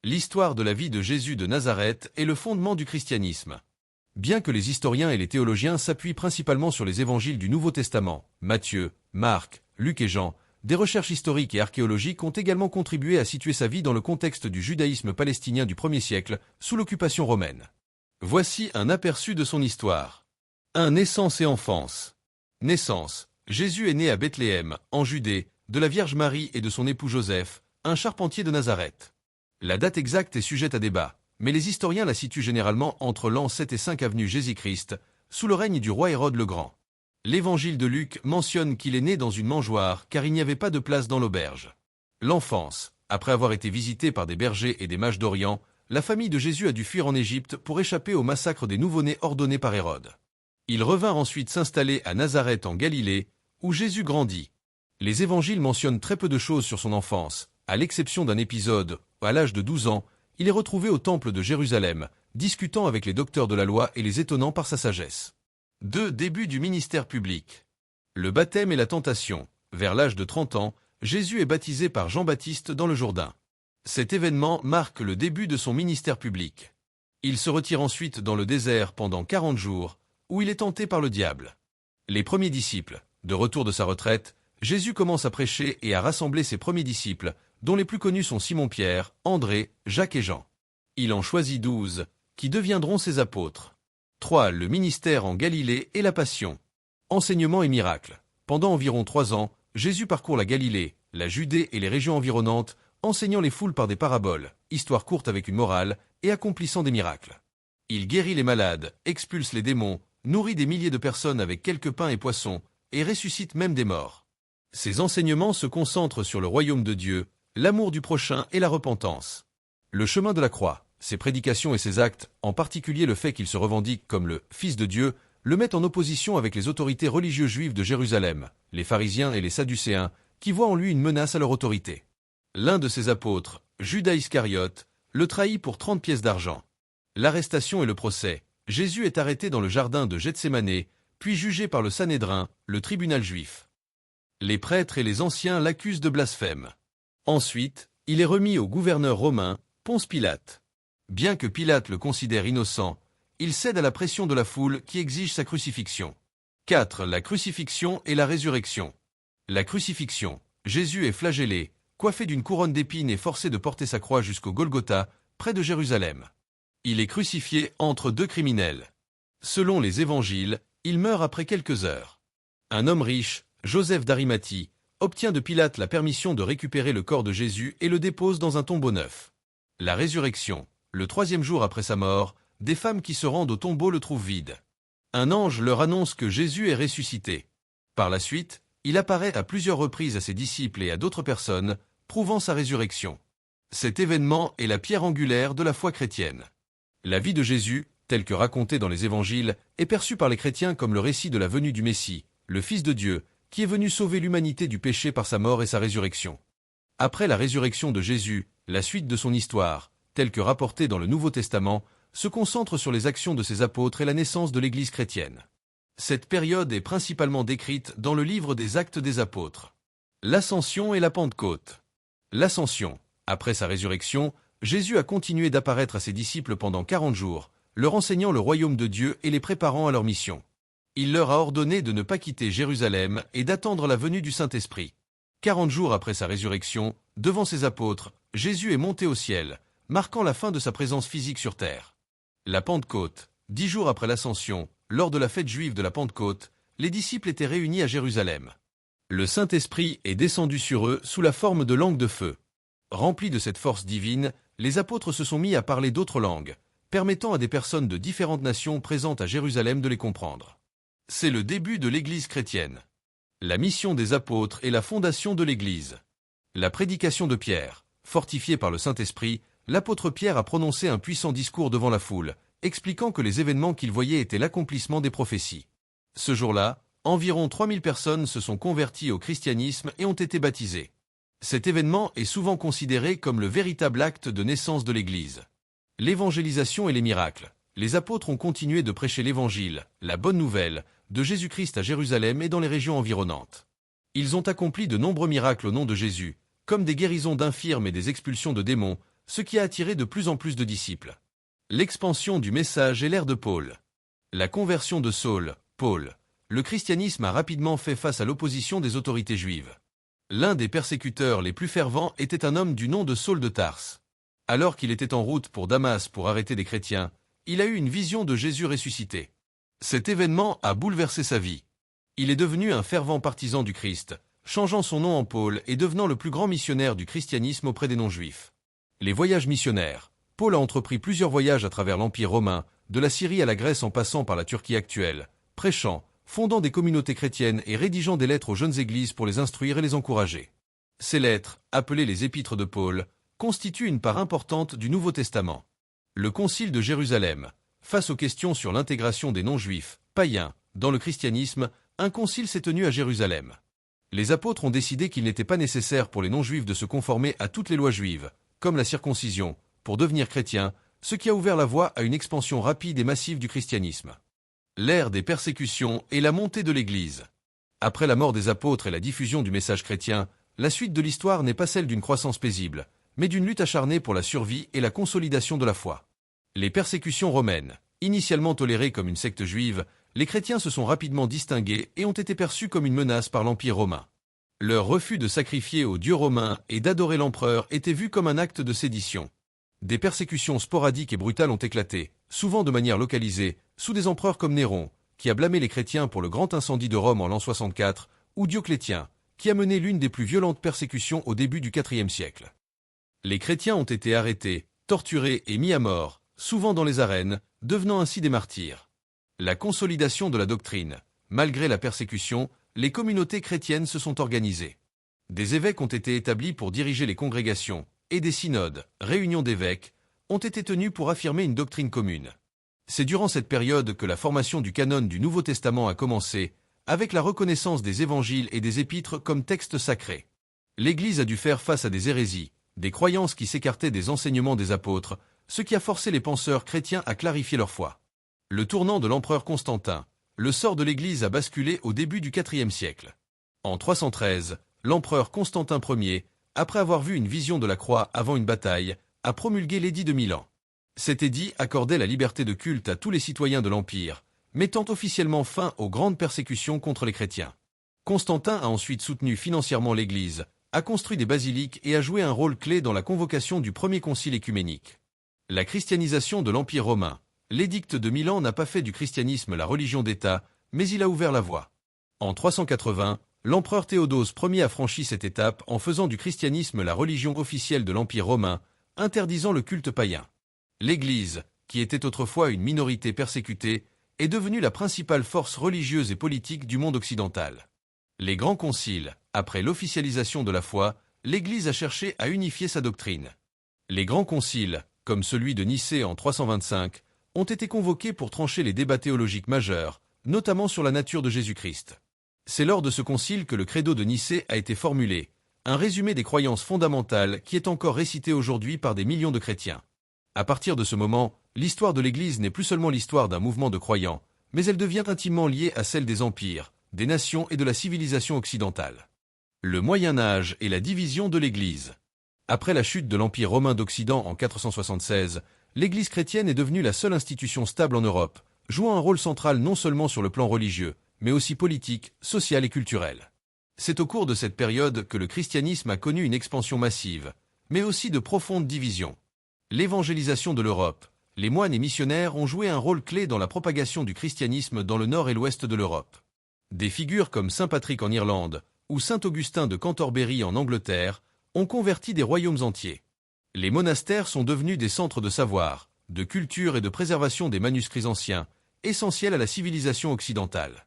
L'histoire de la vie de Jésus de Nazareth est le fondement du christianisme. Bien que les historiens et les théologiens s'appuient principalement sur les évangiles du Nouveau Testament, Matthieu, Marc, Luc et Jean, des recherches historiques et archéologiques ont également contribué à situer sa vie dans le contexte du judaïsme palestinien du 1er siècle, sous l'occupation romaine. Voici un aperçu de son histoire. 1. Naissance et enfance. Naissance. Jésus est né à Bethléem, en Judée, de la Vierge Marie et de son époux Joseph, un charpentier de Nazareth. La date exacte est sujette à débat, mais les historiens la situent généralement entre l'an 7 et 5 avenue Jésus-Christ, sous le règne du roi Hérode le Grand. L'évangile de Luc mentionne qu'il est né dans une mangeoire car il n'y avait pas de place dans l'auberge. L'enfance. Après avoir été visité par des bergers et des mages d'Orient, la famille de Jésus a dû fuir en Égypte pour échapper au massacre des nouveau-nés ordonné par Hérode. Ils revinrent ensuite s'installer à Nazareth en Galilée, où Jésus grandit. Les évangiles mentionnent très peu de choses sur son enfance, à l'exception d'un épisode où, à l'âge de 12 ans, il est retrouvé au temple de Jérusalem, discutant avec les docteurs de la loi et les étonnant par sa sagesse. 2. Début du ministère public. Le baptême et la tentation. Vers l'âge de 30 ans, Jésus est baptisé par Jean-Baptiste dans le Jourdain. Cet événement marque le début de son ministère public. Il se retire ensuite dans le désert pendant 40 jours, où il est tenté par le diable. Les premiers disciples. De retour de sa retraite, Jésus commence à prêcher et à rassembler ses premiers disciples, dont les plus connus sont Simon-Pierre, André, Jacques et Jean. Il en choisit 12, qui deviendront ses apôtres. 3. Le ministère en Galilée et la Passion. Enseignement et miracles. Pendant environ 3 ans, Jésus parcourt la Galilée, la Judée et les régions environnantes, enseignant les foules par des paraboles, histoires courtes avec une morale, et accomplissant des miracles. Il guérit les malades, expulse les démons, nourrit des milliers de personnes avec quelques pains et poissons, et ressuscite même des morts. Ses enseignements se concentrent sur le royaume de Dieu, l'amour du prochain et la repentance. Le chemin de la croix. Ses prédications et ses actes, en particulier le fait qu'il se revendique comme le Fils de Dieu, le mettent en opposition avec les autorités religieuses juives de Jérusalem, les pharisiens et les sadducéens, qui voient en lui une menace à leur autorité. L'un de ses apôtres, Judas Iscariote, le trahit pour 30 pièces d'argent. L'arrestation et le procès. Jésus est arrêté dans le jardin de Gethsémanée, puis jugé par le Sanhédrin, le tribunal juif. Les prêtres et les anciens l'accusent de blasphème. Ensuite, il est remis au gouverneur romain, Ponce Pilate. Bien que Pilate le considère innocent, il cède à la pression de la foule qui exige sa crucifixion. 4. La crucifixion et la résurrection. La crucifixion. Jésus est flagellé, coiffé d'une couronne d'épines et forcé de porter sa croix jusqu'au Golgotha, près de Jérusalem. Il est crucifié entre 2 criminels. Selon les évangiles, il meurt après quelques heures. Un homme riche, Joseph d'Arimathie, obtient de Pilate la permission de récupérer le corps de Jésus et le dépose dans un tombeau neuf. La résurrection. Le 3e jour après sa mort, des femmes qui se rendent au tombeau le trouvent vide. Un ange leur annonce que Jésus est ressuscité. Par la suite, il apparaît à plusieurs reprises à ses disciples et à d'autres personnes, prouvant sa résurrection. Cet événement est la pierre angulaire de la foi chrétienne. La vie de Jésus, telle que racontée dans les évangiles, est perçue par les chrétiens comme le récit de la venue du Messie, le Fils de Dieu, qui est venu sauver l'humanité du péché par sa mort et sa résurrection. Après la résurrection de Jésus, la suite de son histoire, telle que rapportée dans le Nouveau Testament, se concentre sur les actions de ses apôtres et la naissance de l'Église chrétienne. Cette période est principalement décrite dans le livre des Actes des Apôtres. L'Ascension et la Pentecôte. L'Ascension. Après sa résurrection, Jésus a continué d'apparaître à ses disciples pendant 40 jours, leur enseignant le royaume de Dieu et les préparant à leur mission. Il leur a ordonné de ne pas quitter Jérusalem et d'attendre la venue du Saint-Esprit. 40 jours après sa résurrection, devant ses apôtres, Jésus est monté au ciel, marquant la fin de sa présence physique sur terre. La Pentecôte. 10 jours après l'Ascension, lors de la fête juive de la Pentecôte, les disciples étaient réunis à Jérusalem. Le Saint-Esprit est descendu sur eux sous la forme de langues de feu. Remplis de cette force divine, les apôtres se sont mis à parler d'autres langues, permettant à des personnes de différentes nations présentes à Jérusalem de les comprendre. C'est le début de l'Église chrétienne. La mission des apôtres et la fondation de l'Église. La prédication de Pierre. Fortifié par le Saint-Esprit, l'apôtre Pierre a prononcé un puissant discours devant la foule, expliquant que les événements qu'il voyait étaient l'accomplissement des prophéties. Ce jour-là, environ 3000 personnes se sont converties au christianisme et ont été baptisées. Cet événement est souvent considéré comme le véritable acte de naissance de l'Église. L'évangélisation et les miracles. Les apôtres ont continué de prêcher l'Évangile, la bonne nouvelle, de Jésus-Christ à Jérusalem et dans les régions environnantes. Ils ont accompli de nombreux miracles au nom de Jésus, comme des guérisons d'infirmes et des expulsions de démons, ce qui a attiré de plus en plus de disciples. L'expansion du message et l'ère de Paul. La conversion de Saul, Paul. Le christianisme a rapidement fait face à l'opposition des autorités juives. L'un des persécuteurs les plus fervents était un homme du nom de Saul de Tarse. Alors qu'il était en route pour Damas pour arrêter des chrétiens, il a eu une vision de Jésus ressuscité. Cet événement a bouleversé sa vie. Il est devenu un fervent partisan du Christ, changeant son nom en Paul et devenant le plus grand missionnaire du christianisme auprès des non-juifs. Les voyages missionnaires. Paul a entrepris plusieurs voyages à travers l'Empire romain, de la Syrie à la Grèce en passant par la Turquie actuelle, prêchant, fondant des communautés chrétiennes et rédigeant des lettres aux jeunes églises pour les instruire et les encourager. Ces lettres, appelées les Épîtres de Paul, constituent une part importante du Nouveau Testament. Le Concile de Jérusalem. Face aux questions sur l'intégration des non-juifs, païens, dans le christianisme, un concile s'est tenu à Jérusalem. Les apôtres ont décidé qu'il n'était pas nécessaire pour les non-juifs de se conformer à toutes les lois juives, comme la circoncision, pour devenir chrétiens, ce qui a ouvert la voie à une expansion rapide et massive du christianisme. L'ère des persécutions et la montée de l'Église. Après la mort des apôtres et la diffusion du message chrétien, la suite de l'histoire n'est pas celle d'une croissance paisible, mais d'une lutte acharnée pour la survie et la consolidation de la foi. Les persécutions romaines. Initialement tolérées comme une secte juive, les chrétiens se sont rapidement distingués et ont été perçus comme une menace par l'Empire romain. Leur refus de sacrifier aux dieux romains et d'adorer l'empereur était vu comme un acte de sédition. Des persécutions sporadiques et brutales ont éclaté, souvent de manière localisée, sous des empereurs comme Néron, qui a blâmé les chrétiens pour le grand incendie de Rome en l'an 64, ou Dioclétien, qui a mené l'une des plus violentes persécutions au début du IVe siècle. Les chrétiens ont été arrêtés, torturés et mis à mort, souvent dans les arènes, devenant ainsi des martyrs. La consolidation de la doctrine. Malgré la persécution, les communautés chrétiennes se sont organisées. Des évêques ont été établis pour diriger les congrégations, et des synodes, réunions d'évêques, ont été tenus pour affirmer une doctrine commune. C'est durant cette période que la formation du canon du Nouveau Testament a commencé, avec la reconnaissance des évangiles et des épîtres comme textes sacrés. L'Église a dû faire face à des hérésies, des croyances qui s'écartaient des enseignements des apôtres, ce qui a forcé les penseurs chrétiens à clarifier leur foi. Le tournant de l'empereur Constantin. Le sort de l'Église a basculé au début du IVe siècle. En 313, l'empereur Constantin Ier, après avoir vu une vision de la croix avant une bataille, a promulgué l'édit de Milan. Cet édit accordait la liberté de culte à tous les citoyens de l'Empire, mettant officiellement fin aux grandes persécutions contre les chrétiens. Constantin a ensuite soutenu financièrement l'Église, a construit des basiliques et a joué un rôle clé dans la convocation du premier concile écuménique. La christianisation de l'Empire romain. L'édicte de Milan n'a pas fait du christianisme la religion d'État, mais il a ouvert la voie. En 380, l'empereur Théodose Ier a franchi cette étape en faisant du christianisme la religion officielle de l'Empire romain, interdisant le culte païen. L'Église, qui était autrefois une minorité persécutée, est devenue la principale force religieuse et politique du monde occidental. Les grands conciles. Après l'officialisation de la foi, l'Église a cherché à unifier sa doctrine. Les grands conciles, comme celui de Nicée en 325, ont été convoqués pour trancher les débats théologiques majeurs, notamment sur la nature de Jésus-Christ. C'est lors de ce concile que le credo de Nicée a été formulé, un résumé des croyances fondamentales qui est encore récité aujourd'hui par des millions de chrétiens. À partir de ce moment, l'histoire de l'Église n'est plus seulement l'histoire d'un mouvement de croyants, mais elle devient intimement liée à celle des empires, des nations et de la civilisation occidentale. Le Moyen Âge et la division de l'Église. Après la chute de l'Empire romain d'Occident en 476, l'Église chrétienne est devenue la seule institution stable en Europe, jouant un rôle central non seulement sur le plan religieux, mais aussi politique, social et culturel. C'est au cours de cette période que le christianisme a connu une expansion massive, mais aussi de profondes divisions. L'évangélisation de l'Europe. Les moines et missionnaires ont joué un rôle clé dans la propagation du christianisme dans le nord et l'ouest de l'Europe. Des figures comme saint Patrick en Irlande ou saint Augustin de Cantorbéry en Angleterre ont converti des royaumes entiers. Les monastères sont devenus des centres de savoir, de culture et de préservation des manuscrits anciens, essentiels à la civilisation occidentale.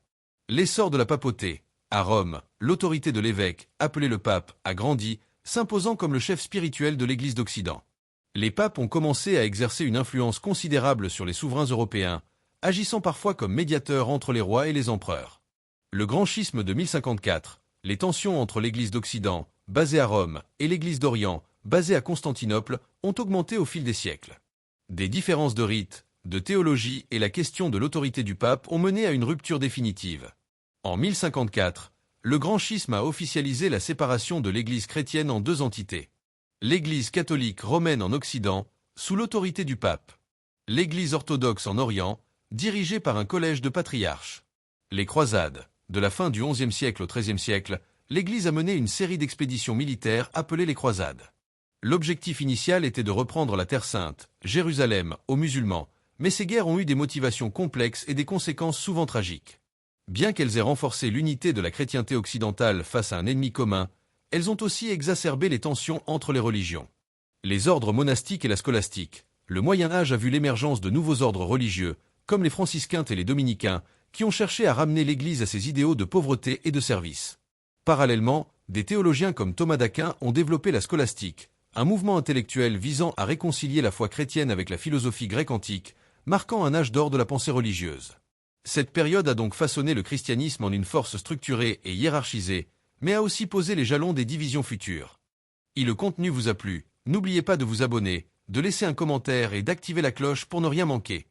L'essor de la papauté. À Rome, l'autorité de l'évêque, appelé le pape, a grandi, s'imposant comme le chef spirituel de l'Église d'Occident. Les papes ont commencé à exercer une influence considérable sur les souverains européens, agissant parfois comme médiateurs entre les rois et les empereurs. Le grand schisme de 1054, les tensions entre l'Église d'Occident, basée à Rome, et l'Église d'Orient, basée à Constantinople, ont augmenté au fil des siècles. Des différences de rites, de théologie et la question de l'autorité du pape ont mené à une rupture définitive. En 1054, le grand schisme a officialisé la séparation de l'Église chrétienne en deux entités. L'Église catholique romaine en Occident, sous l'autorité du pape. L'Église orthodoxe en Orient, dirigée par un collège de patriarches. Les croisades. De la fin du XIe siècle au XIIIe siècle, l'Église a mené une série d'expéditions militaires appelées les croisades. L'objectif initial était de reprendre la Terre Sainte, Jérusalem, aux musulmans, mais ces guerres ont eu des motivations complexes et des conséquences souvent tragiques. Bien qu'elles aient renforcé l'unité de la chrétienté occidentale face à un ennemi commun, elles ont aussi exacerbé les tensions entre les religions. Les ordres monastiques et la scolastique. Le Moyen Âge a vu l'émergence de nouveaux ordres religieux, comme les franciscains et les dominicains, qui ont cherché à ramener l'Église à ses idéaux de pauvreté et de service. Parallèlement, des théologiens comme Thomas d'Aquin ont développé la scolastique, un mouvement intellectuel visant à réconcilier la foi chrétienne avec la philosophie grecque antique, marquant un âge d'or de la pensée religieuse. Cette période a donc façonné le christianisme en une force structurée et hiérarchisée, mais a aussi posé les jalons des divisions futures. Si le contenu vous a plu, n'oubliez pas de vous abonner, de laisser un commentaire et d'activer la cloche pour ne rien manquer.